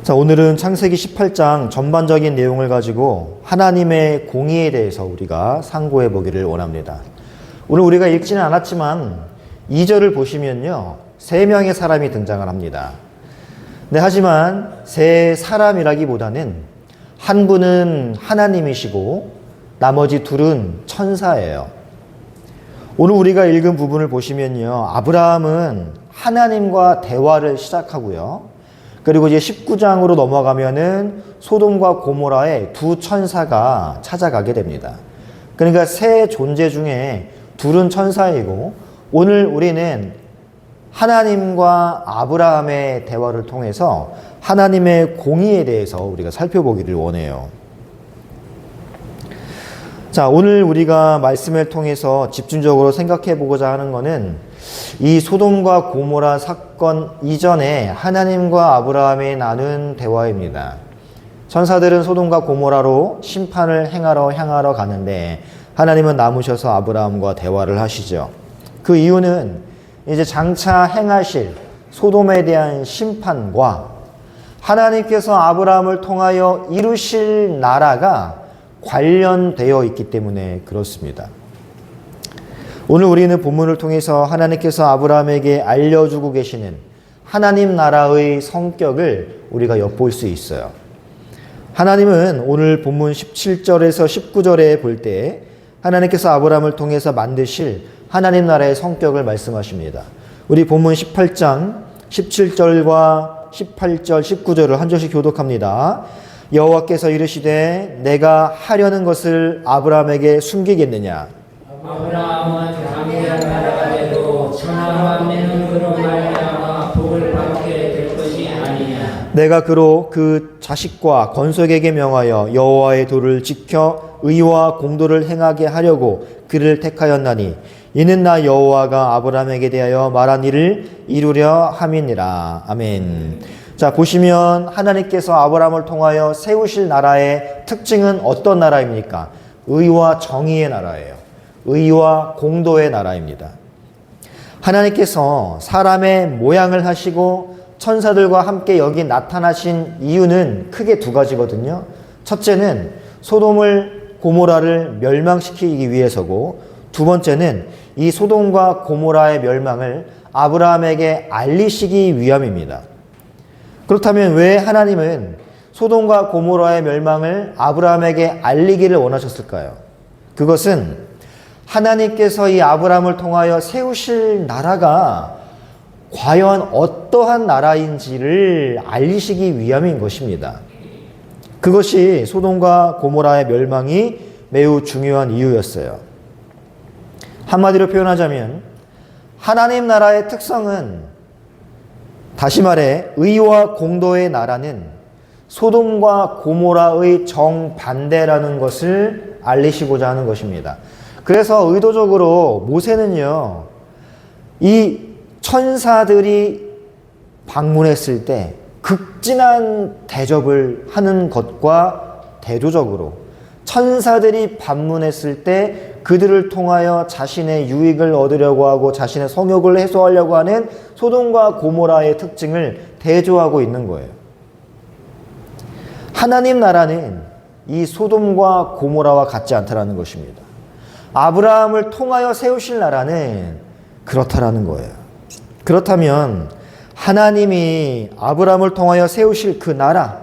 자, 오늘은 창세기 18장 전반적인 내용을 가지고 하나님의 공의에 대해서 우리가 상고해 보기를 원합니다. 오늘 우리가 읽지는 않았지만 2절을 보시면요, 3명의 사람이 등장을 합니다. 네, 하지만 세 사람이라기보다는 한 분은 하나님이시고 나머지 둘은 천사예요. 오늘 우리가 읽은 부분을 보시면요, 아브라함은 하나님과 대화를 시작하고요, 그리고 이제 19장으로 넘어가면은 소돔과 고모라의 두 천사가 찾아가게 됩니다. 그러니까 세 존재 중에 둘은 천사이고, 오늘 우리는 하나님과 아브라함의 대화를 통해서 하나님의 공의에 대해서 우리가 살펴보기를 원해요. 자, 오늘 우리가 말씀을 통해서 집중적으로 생각해 보고자 하는 것은 이 소돔과 고모라 사건 이전에 하나님과 아브라함이 나눈 대화입니다. 천사들은 소돔과 고모라로 심판을 향하러 가는데 하나님은 남으셔서 아브라함과 대화를 하시죠. 그 이유는 이제 장차 행하실 소돔에 대한 심판과 하나님께서 아브라함을 통하여 이루실 나라가 관련되어 있기 때문에 그렇습니다. 오늘 우리는 본문을 통해서 하나님께서 아브라함에게 알려주고 계시는 하나님 나라의 성격을 우리가 엿볼 수 있어요. 하나님은 오늘 본문 17절에서 19절에 볼 때 하나님께서 아브라함을 통해서 만드실 하나님 나라의 성격을 말씀하십니다. 우리 본문 18장 17절과 18절, 19절을 한 절씩 교독합니다. 여호와께서 이르시되 내가 하려는 것을 아브라함에게 숨기겠느냐? 아브라함은 장대한 나라가 되고 천하와 맺는 그로 말미암아 복을 받게 될 것이 아니냐. 내가 그로 그 자식과 건속에게 명하여 여호와의 도를 지켜 의와 공도를 행하게 하려고 그를 택하였나니 이는 나 여호와가 아브라함에게 대하여 말한 일을 이루려 함이니라. 아멘. 자, 보시면 하나님께서 아브라함을 통하여 세우실 나라의 특징은 어떤 나라입니까? 의와 정의의 나라예요. 의와 공도의 나라입니다. 하나님께서 사람의 모양을 하시고 천사들과 함께 여기 나타나신 이유는 크게 두 가지거든요. 첫째는 소돔을 고모라를 멸망시키기 위해서고, 두 번째는 이 소돔과 고모라의 멸망을 아브라함에게 알리시기 위함입니다. 그렇다면 왜 하나님은 소돔과 고모라의 멸망을 아브라함에게 알리기를 원하셨을까요? 그것은 하나님께서 이 아브라함을 통하여 세우실 나라가 과연 어떠한 나라인지를 알리시기 위함인 것입니다. 그것이 소돔과 고모라의 멸망이 매우 중요한 이유였어요. 한마디로 표현하자면 하나님 나라의 특성은, 다시 말해 의와 공도의 나라는 소돔과 고모라의 정반대라는 것을 알리시고자 하는 것입니다. 그래서 의도적으로 모세는요, 이 천사들이 방문했을 때 극진한 대접을 하는 것과 대조적으로 천사들이 방문했을 때 그들을 통하여 자신의 유익을 얻으려고 하고 자신의 성욕을 해소하려고 하는 소돔과 고모라의 특징을 대조하고 있는 거예요. 하나님 나라는 이 소돔과 고모라와 같지 않다라는 것입니다. 아브라함을 통하여 세우실 나라는 그렇다라는 거예요. 그렇다면 하나님이 아브라함을 통하여 세우실 그 나라,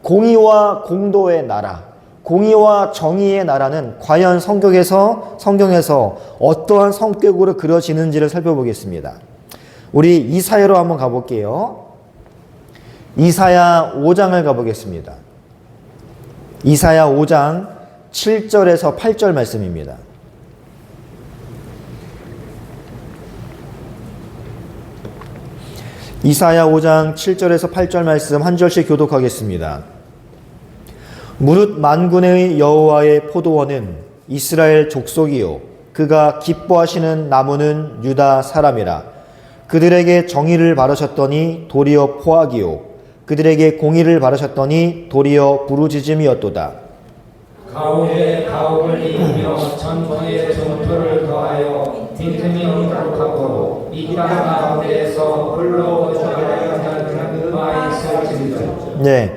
공의와 공도의 나라, 공의와 정의의 나라는 과연 성경에서 어떠한 성격으로 그려지는지를 살펴보겠습니다. 우리 이사야로 한번 가볼게요. 이사야 5장을 가보겠습니다. 이사야 5장 7절에서 8절 말씀입니다. 이사야 5장 7절에서 8절 말씀 한 절씩 교독하겠습니다. 무릇 만군의 여호와의 포도원은 이스라엘 족속이요 그가 기뻐하시는 나무는 유다 사람이라. 그들에게 정의를 바르셨더니 도리어 포악이요 그들에게 공의를 바르셨더니 도리어 부르짖음이었도다. 가옥에 가옥을 이으며 전토에 전토를 더하여 빈틈이 없도록 하고 이 땅 가운데에서 홀로 저하여 자는 음화에 설진다. 네,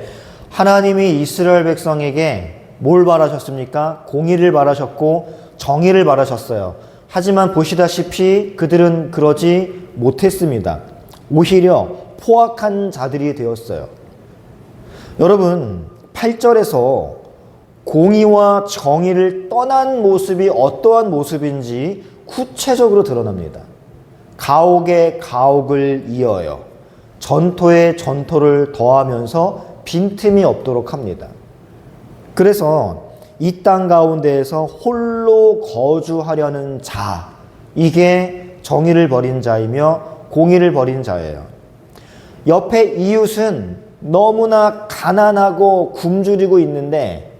하나님이 이스라엘 백성에게 뭘 바라셨습니까? 공의를 바라셨고 정의를 바라셨어요. 하지만 보시다시피 그들은 그러지 못했습니다. 오히려 포악한 자들이 되었어요. 여러분, 8절에서 공의와 정의를 떠난 모습이 어떠한 모습인지 구체적으로 드러납니다. 가옥에 가옥을 이어요. 전토에 전토를 더하면서 빈틈이 없도록 합니다. 그래서 이 땅 가운데에서 홀로 거주하려는 자, 이게 정의를 버린 자이며 공의를 버린 자예요. 옆에 이웃은 너무나 가난하고 굶주리고 있는데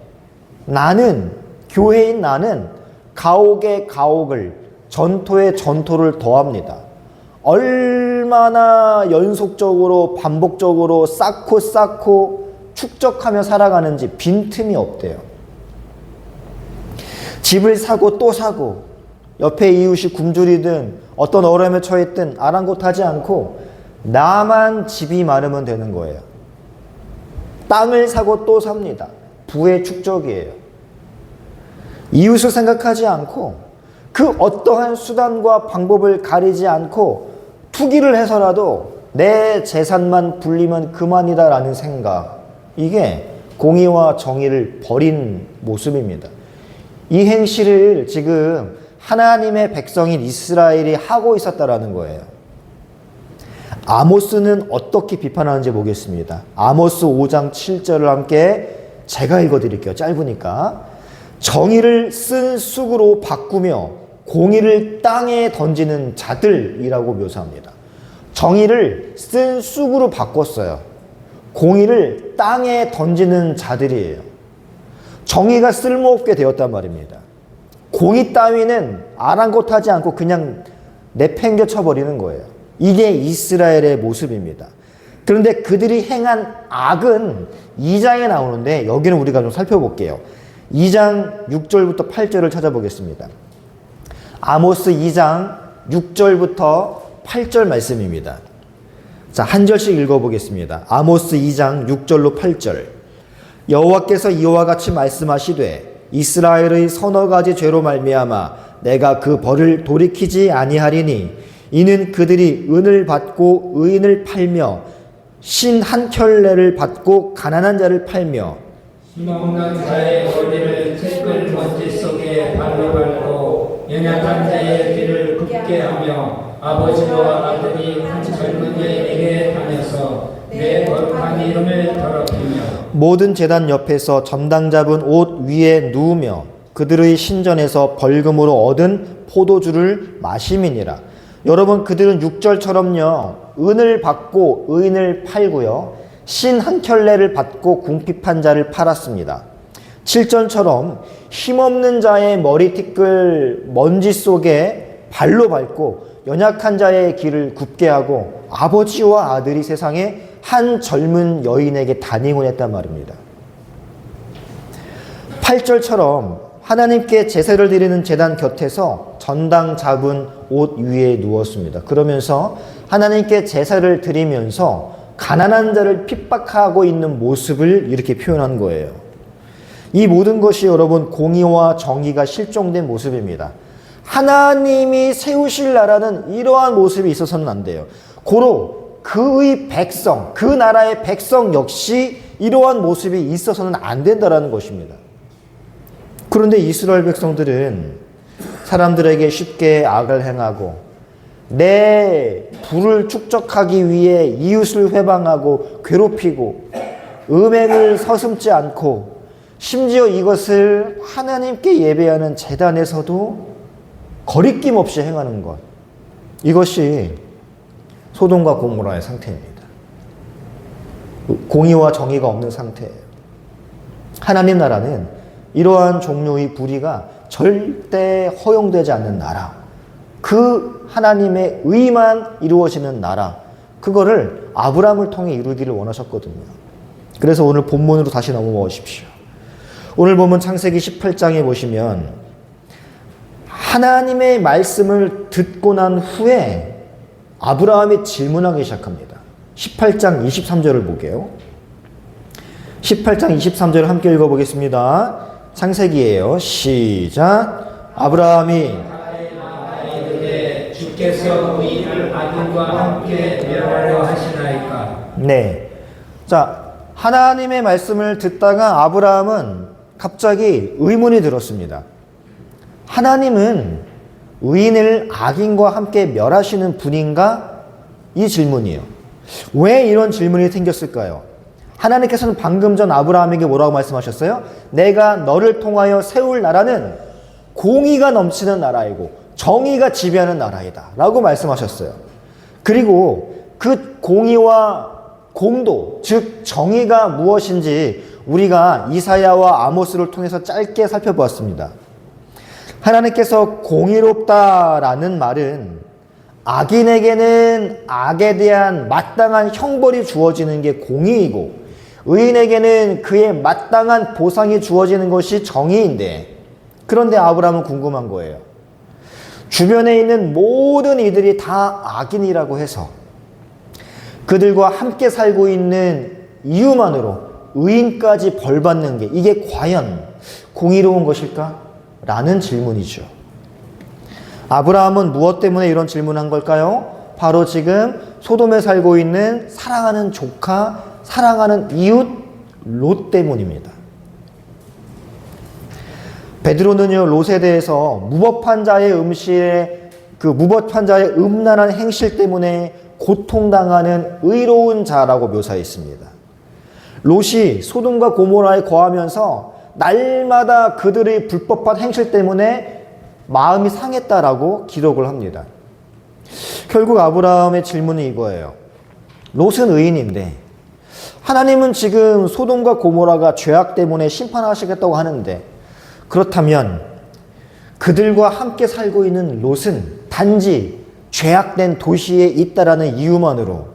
나는, 교회인 나는 가옥에 가옥을, 전토에 전토를 더합니다. 얼마나 연속적으로 반복적으로 쌓고 축적하며 살아가는지 빈틈이 없대요. 집을 사고 또 사고 옆에 이웃이 굶주리든 어떤 어려움에 처했든 아랑곳하지 않고 나만 집이 많으면 되는 거예요. 땅을 사고 또 삽니다. 부의 축적이에요. 이웃을 생각하지 않고 그 어떠한 수단과 방법을 가리지 않고 투기를 해서라도 내 재산만 불리면 그만이다라는 생각, 이게 공의와 정의를 버린 모습입니다. 이 행실을 지금 하나님의 백성인 이스라엘이 하고 있었다라는 거예요. 아모스는 어떻게 비판하는지 보겠습니다. 아모스 5장 7절을 함께 제가 읽어드릴게요. 짧으니까. 정의를 쓴 쑥으로 바꾸며 공의를 땅에 던지는 자들이라고 묘사합니다. 정의를 쓴 쑥으로 바꿨어요. 공의를 땅에 던지는 자들이에요. 정의가 쓸모없게 되었단 말입니다. 공의 따위는 아랑곳하지 않고 그냥 내팽겨 쳐버리는 거예요. 이게 이스라엘의 모습입니다. 그런데 그들이 행한 악은 2장에 나오는데 여기는 우리가 좀 살펴볼게요. 2장 6절부터 8절을 찾아보겠습니다. 아모스 2장 6절부터 8절 말씀입니다. 자, 한 절씩 읽어보겠습니다. 아모스 2장 6절로 8절. 여호와께서 이와 같이 말씀하시되 이스라엘의 서너 가지 죄로 말미암아 내가 그 벌을 돌이키지 아니하리니 이는 그들이 은을 받고 의인을 팔며 신 한 켤레를 받고 가난한 자를 팔며 힘없는 자의 머리를 태끌 먼지 속에 발로 밟고 연약한 자의 길을 굽게 하며 아버지와 아들이 한 젊은 자에게 다녀서 내 거룩한 이름을 더럽히며 모든 제단 옆에서 점당 잡은 옷 위에 누우며 그들의 신전에서 벌금으로 얻은 포도주를 마심이니라. 여러분, 그들은 6절처럼요 은을 받고 의인을 팔고요 신 한 켤레를 받고 궁핍한 자를 팔았습니다. 7절처럼 힘없는 자의 머리띠끌 먼지 속에 발로 밟고 연약한 자의 길을 굽게 하고 아버지와 아들이 세상에 한 젊은 여인에게 단행을 했단 말입니다. 8절처럼 하나님께 제사를 드리는 제단 곁에서 전당 잡은 옷 위에 누웠습니다. 그러면서 하나님께 제사를 드리면서 가난한 자를 핍박하고 있는 모습을 이렇게 표현한 거예요. 이 모든 것이 여러분 공의와 정의가 실종된 모습입니다. 하나님이 세우실 나라는 이러한 모습이 있어서는 안 돼요. 고로 그의 백성, 그 나라의 백성 역시 이러한 모습이 있어서는 안 된다라는 것입니다. 그런데 이스라엘 백성들은 사람들에게 쉽게 악을 행하고 내 부를 축적하기 위해 이웃을 회방하고 괴롭히고 음행을 서슴지 않고 심지어 이것을 하나님께 예배하는 제단에서도 거리낌 없이 행하는 것, 이것이 소돔과 고모라의 상태입니다. 공의와 정의가 없는 상태예요. 하나님 나라는 이러한 종류의 불의가 절대 허용되지 않는 나라, 그 하나님의 의만 이루어지는 나라, 그거를 아브라함을 통해 이루기를 원하셨거든요. 그래서 오늘 본문으로 다시 넘어가 보십시오. 오늘 보면 창세기 18장에 보시면 하나님의 말씀을 듣고 난 후에 아브라함이 질문하기 시작합니다. 18장 23절을 보게요. 18장 23절을 함께 읽어보겠습니다. 창세기예요. 시작. 아브라함이 이르되 주께서 우리를 악인과 함께 멸하려 하시나이까. 네. 자, 하나님의 말씀을 듣다가 아브라함은 갑자기 의문이 들었습니다. 하나님은 의인을 악인과 함께 멸하시는 분인가? 이 질문이에요. 왜 이런 질문이 생겼을까요? 하나님께서는 방금 전 아브라함에게 뭐라고 말씀하셨어요? 내가 너를 통하여 세울 나라는 공의가 넘치는 나라이고 정의가 지배하는 나라이다 라고 말씀하셨어요. 그리고 그 공의와 공도, 즉 정의가 무엇인지 우리가 이사야와 아모스를 통해서 짧게 살펴보았습니다. 하나님께서 공의롭다라는 말은 악인에게는 악에 대한 마땅한 형벌이 주어지는 게 공의이고 의인에게는 그의 마땅한 보상이 주어지는 것이 정의인데, 그런데 아브라함은 궁금한 거예요. 주변에 있는 모든 이들이 다 악인이라고 해서 그들과 함께 살고 있는 이유만으로 의인까지 벌받는 게 이게 과연 공의로운 것일까? 라는 질문이죠. 아브라함은 무엇 때문에 이런 질문한 걸까요? 바로 지금 소돔에 살고 있는 사랑하는 조카, 사랑하는 이웃 롯 때문입니다. 베드로는요, 롯에 대해서 무법한 자의 음란한 행실 때문에 고통당하는 의로운 자라고 묘사했습니다. 롯이 소돔과 고모라에 거하면서 날마다 그들의 불법한 행실 때문에 마음이 상했다라고 기록을 합니다. 결국 아브라함의 질문은 이거예요. 롯은 의인인데 하나님은 지금 소돔과 고모라가 죄악 때문에 심판하시겠다고 하는데, 그렇다면 그들과 함께 살고 있는 롯은 단지 죄악된 도시에 있다라는 이유만으로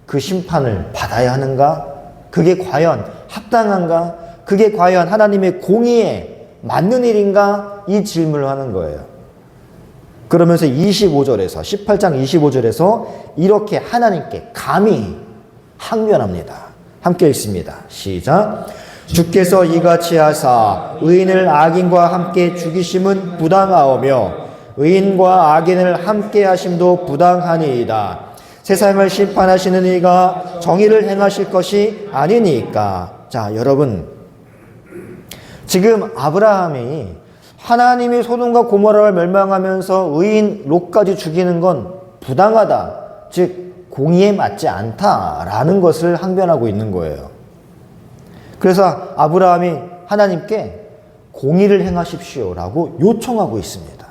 그 심판을 받아야 하는가? 그게 과연 합당한가? 그게 과연 하나님의 공의에 맞는 일인가? 이 질문을 하는 거예요. 그러면서 18장 25절에서 이렇게 하나님께 감히 항변합니다. 함께 읽습니다. 시작. 주께서 이같이 하사 의인을 악인과 함께 죽이심은 부당하오며 의인과 악인을 함께 하심도 부당하니이다. 세상을 심판하시는 이가 정의를 행하실 것이 아니니까. 자, 여러분, 지금 아브라함이 하나님이 소돔과 고모라를 멸망하면서 의인 롯까지 죽이는 건 부당하다, 즉 공의에 맞지 않다라는 것을 항변하고 있는 거예요. 그래서 아브라함이 하나님께 공의를 행하십시오라고 요청하고 있습니다.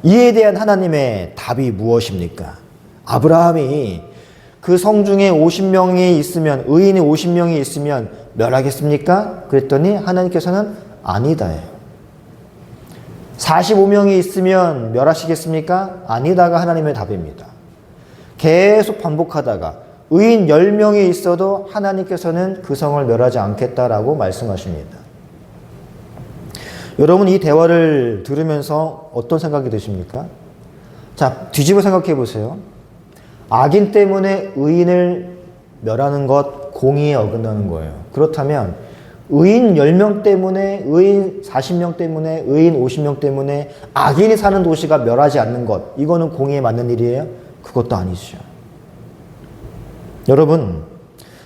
이에 대한 하나님의 답이 무엇입니까? 아브라함이 그 성중에 50명이 있으면, 의인이 50명이 있으면 멸하겠습니까? 그랬더니 하나님께서는 아니다예요. 45명이 있으면 멸하시겠습니까? 아니다가 하나님의 답입니다. 계속 반복하다가 의인 10명이 있어도 하나님께서는 그 성을 멸하지 않겠다라고 말씀하십니다. 여러분, 이 대화를 들으면서 어떤 생각이 드십니까? 자, 뒤집어 생각해 보세요. 악인 때문에 의인을 멸하는 것, 공의에 어긋나는 거예요. 그렇다면 의인 10명 때문에, 의인 40명 때문에, 의인 50명 때문에 악인이 사는 도시가 멸하지 않는 것, 이거는 공의에 맞는 일이에요? 그것도 아니죠. 여러분,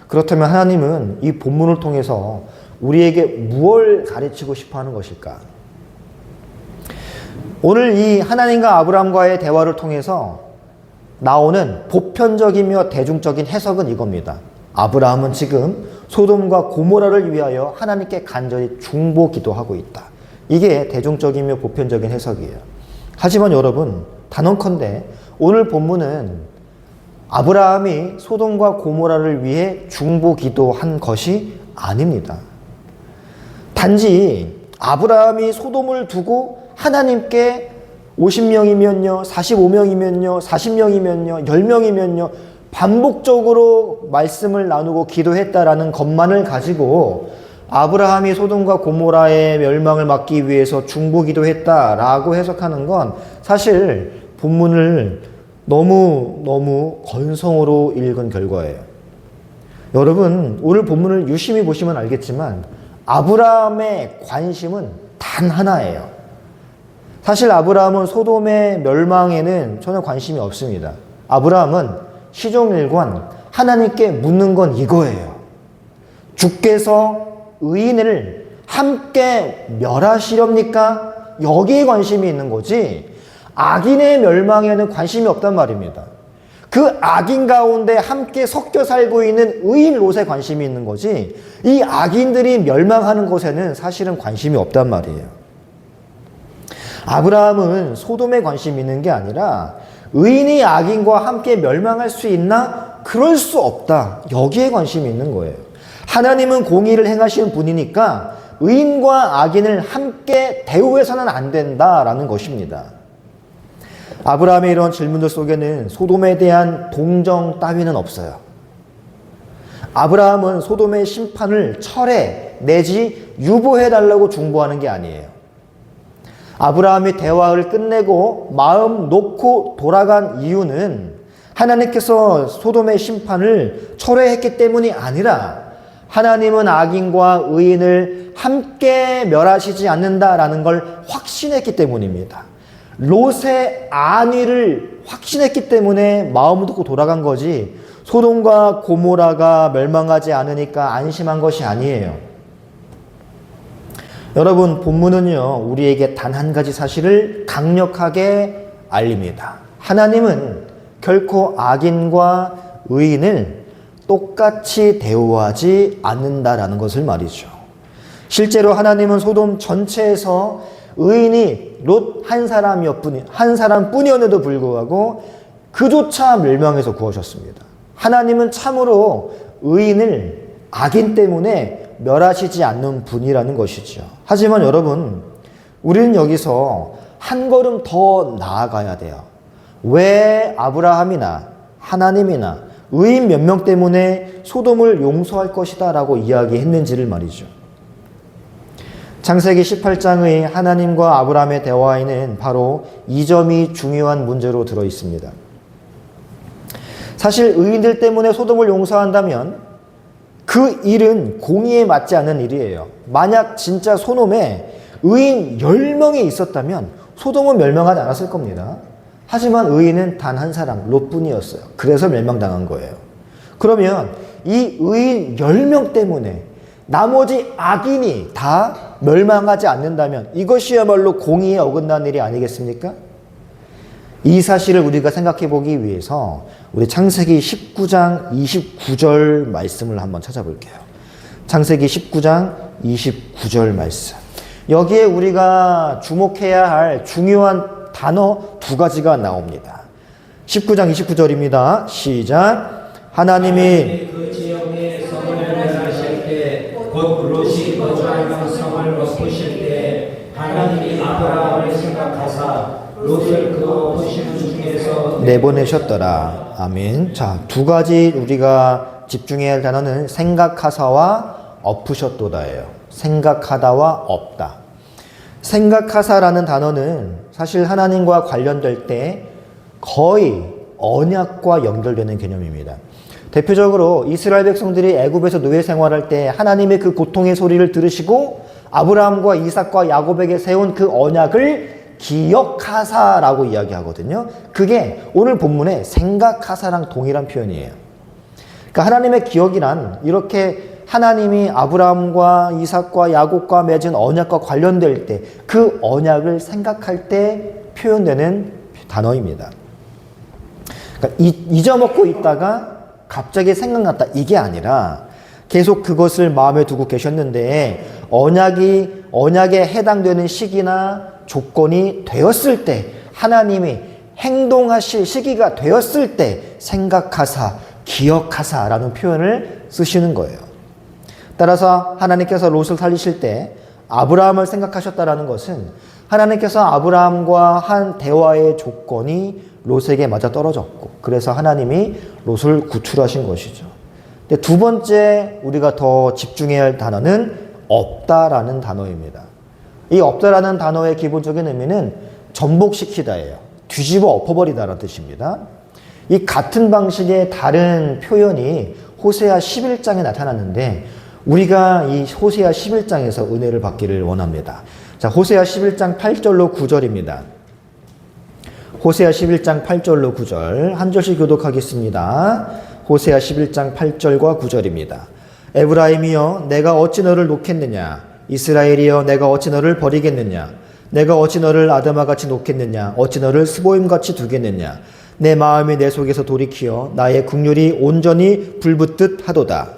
그렇다면 하나님은 이 본문을 통해서 우리에게 무엇을 가르치고 싶어 하는 것일까? 오늘 이 하나님과 아브라함과의 대화를 통해서 나오는 보편적이며 대중적인 해석은 이겁니다. 아브라함은 지금 소돔과 고모라를 위하여 하나님께 간절히 중보기도하고 있다. 이게 대중적이며 보편적인 해석이에요. 하지만 여러분, 단언컨대 오늘 본문은 아브라함이 소돔과 고모라를 위해 중보기도한 것이 아닙니다. 단지 아브라함이 소돔을 두고 하나님께 50명이면요, 45명이면요, 40명이면요, 10명이면요, 반복적으로 말씀을 나누고 기도했다라는 것만을 가지고 아브라함이 소돔과 고모라의 멸망을 막기 위해서 중보기도했다라고 해석하는 건 사실 본문을 너무 건성으로 읽은 결과예요. 여러분, 오늘 본문을 유심히 보시면 알겠지만 아브라함의 관심은 단 하나예요. 사실 아브라함은 소돔의 멸망에는 전혀 관심이 없습니다. 아브라함은 시종일관 하나님께 묻는 건 이거예요. 주께서 의인을 함께 멸하시렵니까? 여기에 관심이 있는 거지 악인의 멸망에는 관심이 없단 말입니다. 그 악인 가운데 함께 섞여 살고 있는 의인 롯에 관심이 있는 거지 이 악인들이 멸망하는 것에는 사실은 관심이 없단 말이에요. 아브라함은 소돔에 관심이 있는 게 아니라 의인이 악인과 함께 멸망할 수 있나? 그럴 수 없다. 여기에 관심이 있는 거예요. 하나님은 공의를 행하시는 분이니까 의인과 악인을 함께 대우해서는 안 된다라는 것입니다. 아브라함의 이런 질문들 속에는 소돔에 대한 동정 따위는 없어요. 아브라함은 소돔의 심판을 철회 내지 유보해달라고 중보하는 게 아니에요. 아브라함이 대화를 끝내고 마음 놓고 돌아간 이유는 하나님께서 소돔의 심판을 철회했기 때문이 아니라 하나님은 악인과 의인을 함께 멸하시지 않는다라는 걸 확신했기 때문입니다. 롯의 안위를 확신했기 때문에 마음을 놓고 돌아간 거지 소돔과 고모라가 멸망하지 않으니까 안심한 것이 아니에요. 여러분, 본문은요 우리에게 단 한 가지 사실을 강력하게 알립니다. 하나님은 결코 악인과 의인을 똑같이 대우하지 않는다라는 것을 말이죠. 실제로 하나님은 소돔 전체에서 의인이 롯 한 사람뿐이었는데도 불구하고 그조차 멸망해서 구하셨습니다. 하나님은 참으로 의인을 악인 때문에 멸하시지 않는 분이라는 것이죠. 하지만 여러분, 우리는 여기서 한 걸음 더 나아가야 돼요. 왜 아브라함이나 하나님이나 의인 몇 명 때문에 소돔을 용서할 것이다 라고 이야기했는지를 말이죠. 창세기 18장의 하나님과 아브라함의 대화에는 바로 이 점이 중요한 문제로 들어 있습니다. 사실 의인들 때문에 소돔을 용서한다면 그 일은 공의에 맞지 않는 일이에요. 만약 진짜 소돔에 의인 10명이 있었다면 소돔은 멸망하지 않았을 겁니다. 하지만 의인은 단 한 사람, 롯뿐이었어요. 그래서 멸망당한 거예요. 그러면 이 의인 10명 때문에 나머지 악인이 다 멸망하지 않는다면 이것이야말로 공의에 어긋난 일이 아니겠습니까? 이 사실을 우리가 생각해 보기 위해서 우리 창세기 19장 29절 말씀을 한번 찾아볼게요. 창세기 19장 29절 말씀. 여기에 우리가 주목해야 할 중요한 단어 두 가지가 나옵니다. 19장 29절입니다. 시작. 하나님이 그 지역에 성을 멸하실 때 곧 롯이 거주하는 성을 엎으실 때 하나님이 아브라함을 생각하사 롯을 그 엎으시는 중에서 내보내셨더라. 아멘. 자, 두 가지 우리가 집중해야 할 단어는 생각하사와 엎으셨도다예요. 생각하다와 엎다. 생각하사라는 단어는 사실 하나님과 관련될 때 거의 언약과 연결되는 개념입니다. 대표적으로 이스라엘 백성들이 애굽에서 노예 생활할 때 하나님의 그 고통의 소리를 들으시고 아브라함과 이삭과 야곱에게 세운 그 언약을 기억하사라고 이야기하거든요. 그게 오늘 본문의 생각하사랑 동일한 표현이에요. 그러니까 하나님의 기억이란 이렇게 하나님이 아브라함과 이삭과 야곱과 맺은 언약과 관련될 때 그 언약을 생각할 때 표현되는 단어입니다. 그러니까 잊어먹고 있다가 갑자기 생각났다 이게 아니라 계속 그것을 마음에 두고 계셨는데 언약에 해당되는 시기나 조건이 되었을 때 하나님이 행동하실 시기가 되었을 때 생각하사 기억하사라는 표현을 쓰시는 거예요. 따라서 하나님께서 롯을 살리실 때 아브라함을 생각하셨다라는 것은 하나님께서 아브라함과 한 대화의 조건이 롯에게 맞아 떨어졌고 그래서 하나님이 롯을 구출하신 것이죠. 근데 두 번째 우리가 더 집중해야 할 단어는 없다라는 단어입니다. 이 없다라는 단어의 기본적인 의미는 전복시키다예요. 뒤집어 엎어버리다라는 뜻입니다. 이 같은 방식의 다른 표현이 호세아 11장에 나타났는데 우리가 이 호세아 11장에서 은혜를 받기를 원합니다. 자, 호세아 11장 8절로 9절입니다. 호세아 11장 8절로 9절 한 절씩 교독하겠습니다. 호세아 11장 8절과 9절입니다. 에브라임이여 내가 어찌 너를 놓겠느냐, 이스라엘이여 내가 어찌 너를 버리겠느냐, 내가 어찌 너를 아드마같이 놓겠느냐, 어찌 너를 스보임같이 두겠느냐, 내 마음이 내 속에서 돌이키어 나의 국률이 온전히 불붙듯 하도다.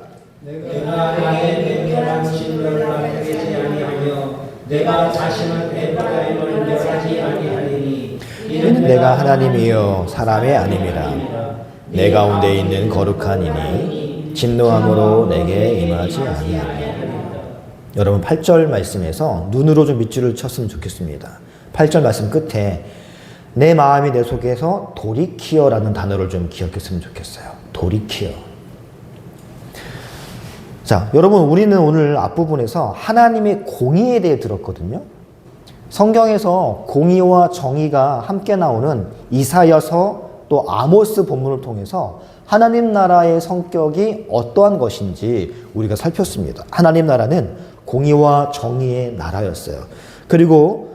내가 나의 맹렬한 진노를 맡기지 아니하며 내가 자신은 에브라임을 멸하지 아니하리니 이는 내가 하나님이여 사람의 아님이라. 내 가운데 있는 거룩한 이니 진노함으로 내게 임하지 아니하리라. 여러분 8절 말씀에서 눈으로 좀 밑줄을 쳤으면 좋겠습니다. 8절 말씀 끝에 내 마음이 내 속에서 돌이키어라는 단어를 좀 기억했으면 좋겠어요. 돌이키어. 자, 여러분 우리는 오늘 앞부분에서 하나님의 공의에 대해 들었거든요. 성경에서 공의와 정의가 함께 나오는 이사야서 또 아모스 본문을 통해서 하나님 나라의 성격이 어떠한 것인지 우리가 살폈습니다. 하나님 나라는 공의와 정의의 나라였어요. 그리고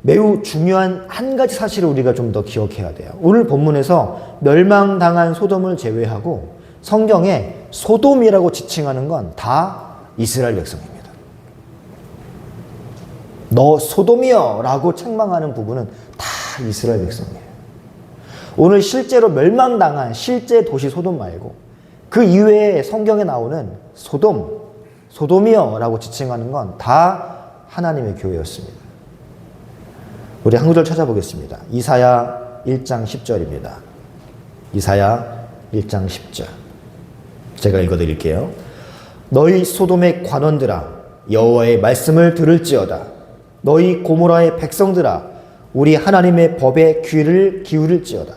매우 중요한 한 가지 사실을 우리가 좀 더 기억해야 돼요. 오늘 본문에서 멸망당한 소돔을 제외하고 성경에 소돔이라고 지칭하는 건 다 이스라엘 백성입니다. 너 소돔이여 라고 책망하는 부분은 다 이스라엘 백성이에요. 오늘 실제로 멸망당한 실제 도시 소돔 말고 그 이외에 성경에 나오는 소돔이여 라고 지칭하는 건 다 하나님의 교회였습니다. 우리 한 구절 찾아보겠습니다. 이사야 1장 10절입니다. 이사야 1장 10절. 제가 읽어드릴게요. 너희 소돔의 관원들아 여호와의 말씀을 들을지어다. 너희 고모라의 백성들아 우리 하나님의 법에 귀를 기울일지어다.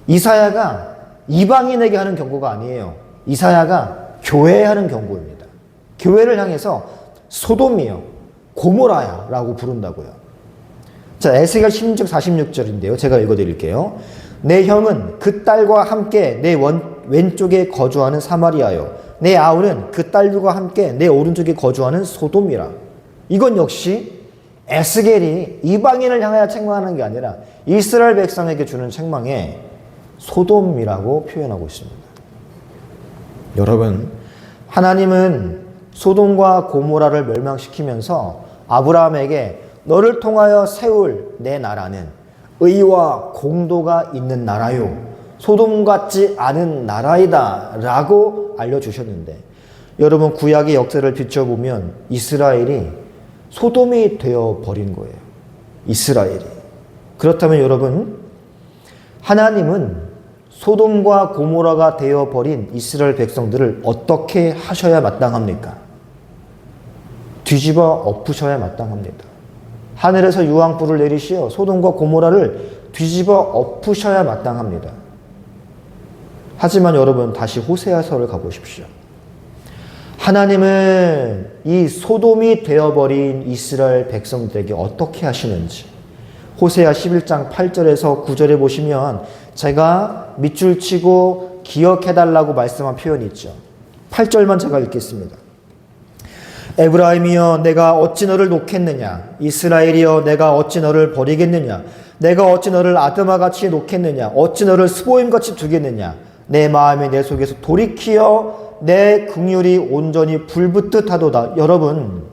이사야가 이방인에게 하는 경고가 아니에요. 이사야가 교회에 하는 경고입니다. 교회를 향해서 소돔이여 고모라야 라고 부른다고요. 자, 에스겔 16장 46절인데요. 제가 읽어드릴게요. 내 형은 그 딸과 함께 내 왼쪽에 거주하는 사마리아요. 내 아우는 그 딸들과 함께 내 오른쪽에 거주하는 소돔이라. 이건 역시 에스겔이 이방인을 향하여 책망하는 게 아니라 이스라엘 백성에게 주는 책망에 소돔이라고 표현하고 있습니다. 여러분, 하나님은 소돔과 고모라를 멸망시키면서 아브라함에게 너를 통하여 세울 내 나라는 의와 공도가 있는 나라요 소돔 같지 않은 나라이다 라고 알려주셨는데, 여러분 구약의 역사를 비춰보면 이스라엘이 소돔이 되어버린 거예요. 이스라엘이. 그렇다면 여러분, 하나님은 소돔과 고모라가 되어버린 이스라엘 백성들을 어떻게 하셔야 마땅합니까? 뒤집어 엎으셔야 마땅합니다. 하늘에서 유황불을 내리시어 소돔과 고모라를 뒤집어 엎으셔야 마땅합니다. 하지만 여러분 다시 호세아서를 가보십시오. 하나님은 이 소돔이 되어버린 이스라엘 백성들에게 어떻게 하시는지 호세아 11장 8절에서 9절에 보시면 제가 밑줄 치고 기억해달라고 말씀한 표현이 있죠. 8절만 제가 읽겠습니다. 에브라임이여 내가 어찌 너를 놓겠느냐, 이스라엘이여 내가 어찌 너를 버리겠느냐, 내가 어찌 너를 아드마같이 놓겠느냐, 어찌 너를 스보임같이 두겠느냐, 내 마음이 내 속에서 돌이키어 내 긍휼이 온전히 불붙듯 하도다. 여러분,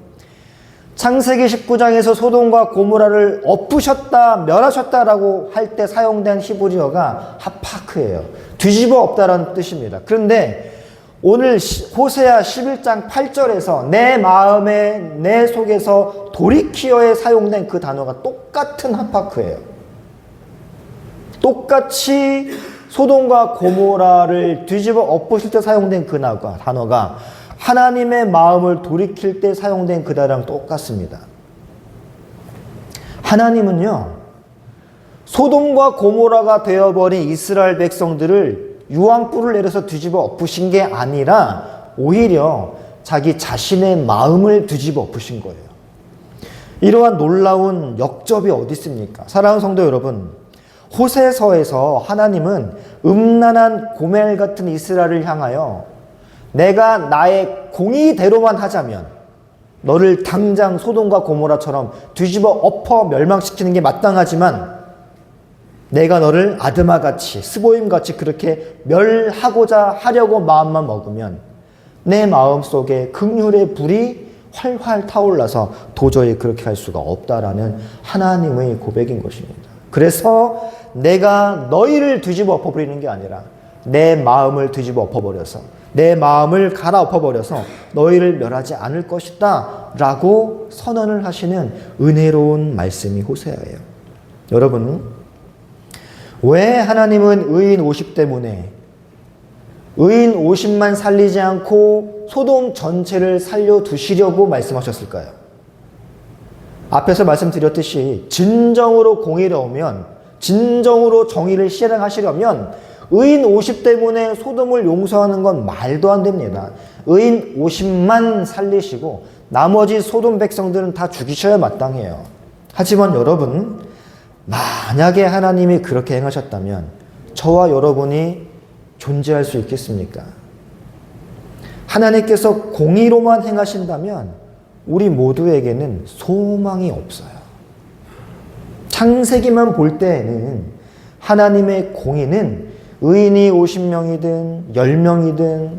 창세기 19장에서 소돔과 고모라를 엎으셨다, 멸하셨다라고 할 때 사용된 히브리어가 하파크예요. 뒤집어 엎다라는 뜻입니다. 그런데 오늘 호세아 11장 8절에서 내 마음에 내 속에서 돌이키어에 사용된 그 단어가 똑같은 하파크예요. 똑같이 소돔과 고모라를 뒤집어 엎으실 때 사용된 그 단어가 하나님의 마음을 돌이킬 때 사용된 그 단어랑 똑같습니다. 하나님은요, 소돔과 고모라가 되어버린 이스라엘 백성들을 유황불을 내려서 뒤집어 엎으신 게 아니라 오히려 자기 자신의 마음을 뒤집어 엎으신 거예요. 이러한 놀라운 역접이 어디 있습니까? 사랑하는 성도 여러분, 호세서에서 하나님은 음란한 고멜 같은 이스라엘을 향하여 내가 나의 공의대로만 하자면 너를 당장 소돔과 고모라처럼 뒤집어 엎어 멸망시키는 게 마땅하지만 내가 너를 아드마같이 스보임같이 그렇게 멸하고자 하려고 마음만 먹으면 내 마음속에 긍휼의 불이 활활 타올라서 도저히 그렇게 할 수가 없다라는 하나님의 고백인 것입니다. 그래서 내가 너희를 뒤집어 엎어버리는 게 아니라 내 마음을 뒤집어 엎어버려서 내 마음을 갈아엎어버려서 너희를 멸하지 않을 것이다 라고 선언을 하시는 은혜로운 말씀이 호세아예요. 여러분, 왜 하나님은 의인 50 때문에 의인 50만 살리지 않고 소돔 전체를 살려두시려고 말씀하셨을까요? 앞에서 말씀드렸듯이 진정으로 공의로우면, 진정으로 정의를 실행하시려면 의인 50 때문에 소돔을 용서하는 건 말도 안 됩니다. 의인 50만 살리시고 나머지 소돔 백성들은 다 죽이셔야 마땅해요. 하지만 여러분, 만약에 하나님이 그렇게 행하셨다면 저와 여러분이 존재할 수 있겠습니까? 하나님께서 공의로만 행하신다면 우리 모두에게는 소망이 없어요. 창세기만 볼 때에는 하나님의 공의는 의인이 50명이든 10명이든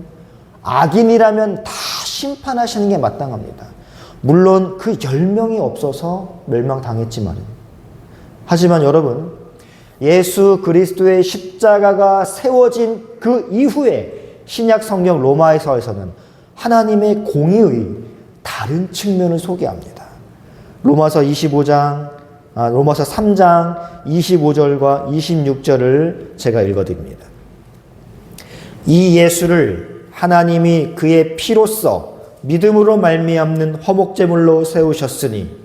악인이라면 다 심판하시는 게 마땅합니다. 물론 그 10명이 없어서 멸망당했지만은. 하지만 여러분, 예수 그리스도의 십자가가 세워진 그 이후에 신약 성경 로마서에서는 하나님의 공의의 다른 측면을 소개합니다. 로마서 3장 25절과 26절을 제가 읽어드립니다. 이 예수를 하나님이 그의 피로써 믿음으로 말미암는 화목제물로 세우셨으니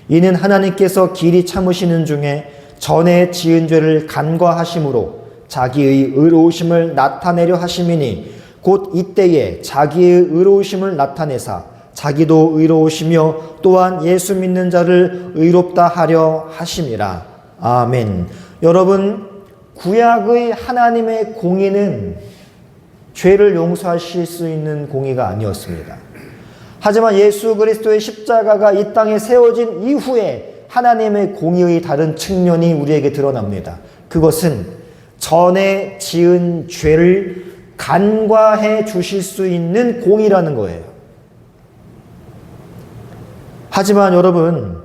이는 하나님께서 길이 참으시는 중에 전에 지은 죄를 간과하심으로 자기의 의로우심을 나타내려 하심이니 곧 이때에 자기의 의로우심을 나타내사 자기도 의로우시며 또한 예수 믿는 자를 의롭다 하려 하심이라. 아멘. 여러분, 구약의 하나님의 공의는 죄를 용서하실 수 있는 공의가 아니었습니다. 하지만 예수 그리스도의 십자가가 이 땅에 세워진 이후에 하나님의 공의의 다른 측면이 우리에게 드러납니다. 그것은 전에 지은 죄를 간과해 주실 수 있는 공의라는 거예요. 하지만 여러분,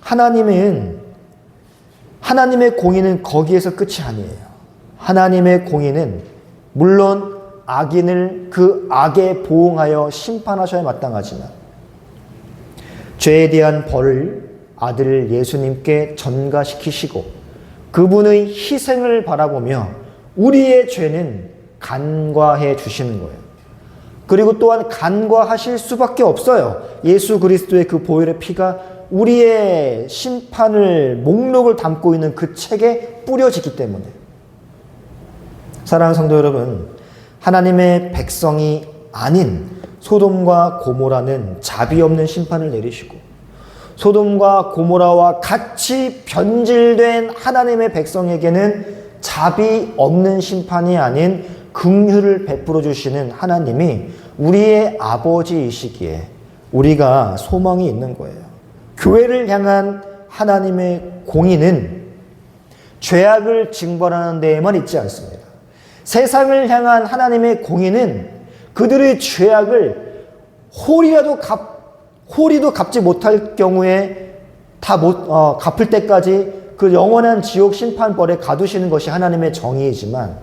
하나님의 공의는 거기에서 끝이 아니에요. 하나님의 공의는 물론 악인을 그 악에 보응하여 심판하셔야 마땅하지만 죄에 대한 벌을 아들 예수님께 전가시키시고 그분의 희생을 바라보며 우리의 죄는 간과해 주시는 거예요. 그리고 또한 간과하실 수밖에 없어요. 예수 그리스도의 그 보혈의 피가 우리의 심판을 목록을 담고 있는 그 책에 뿌려지기 때문에. 사랑하는 성도 여러분, 하나님의 백성이 아닌 소돔과 고모라는 자비 없는 심판을 내리시고 소돔과 고모라와 같이 변질된 하나님의 백성에게는 자비 없는 심판이 아닌 긍휼을 베풀어 주시는 하나님이 우리의 아버지이시기에 우리가 소망이 있는 거예요. 교회를 향한 하나님의 공의는 죄악을 징벌하는 데에만 있지 않습니다. 세상을 향한 하나님의 공의는 그들의 죄악을 홀이도 갚지 못할 경우에 다 갚을 때까지 그 영원한 지옥 심판벌에 가두시는 것이 하나님의 정의이지만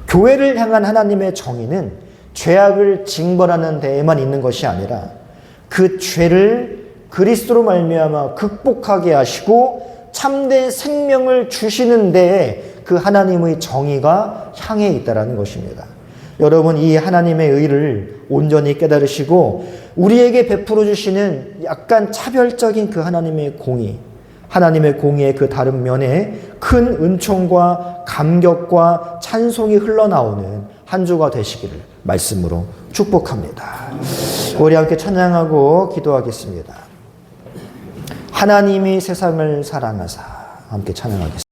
교회를 향한 하나님의 정의는 죄악을 징벌하는 데에만 있는 것이 아니라 그 죄를 그리스도로 말미암아 극복하게 하시고 참된 생명을 주시는 데에 그 하나님의 정의가 향해 있다는 것입니다. 여러분, 이 하나님의 의를 온전히 깨달으시고 우리에게 베풀어 주시는 약간 차별적인 그 하나님의 공의, 하나님의 공의의 그 다른 면에 큰 은총과 감격과 찬송이 흘러나오는 한 주가 되시기를 말씀으로 축복합니다. 우리 함께 찬양하고 기도하겠습니다. 하나님이 세상을 사랑하사, 함께 찬양하겠습니다.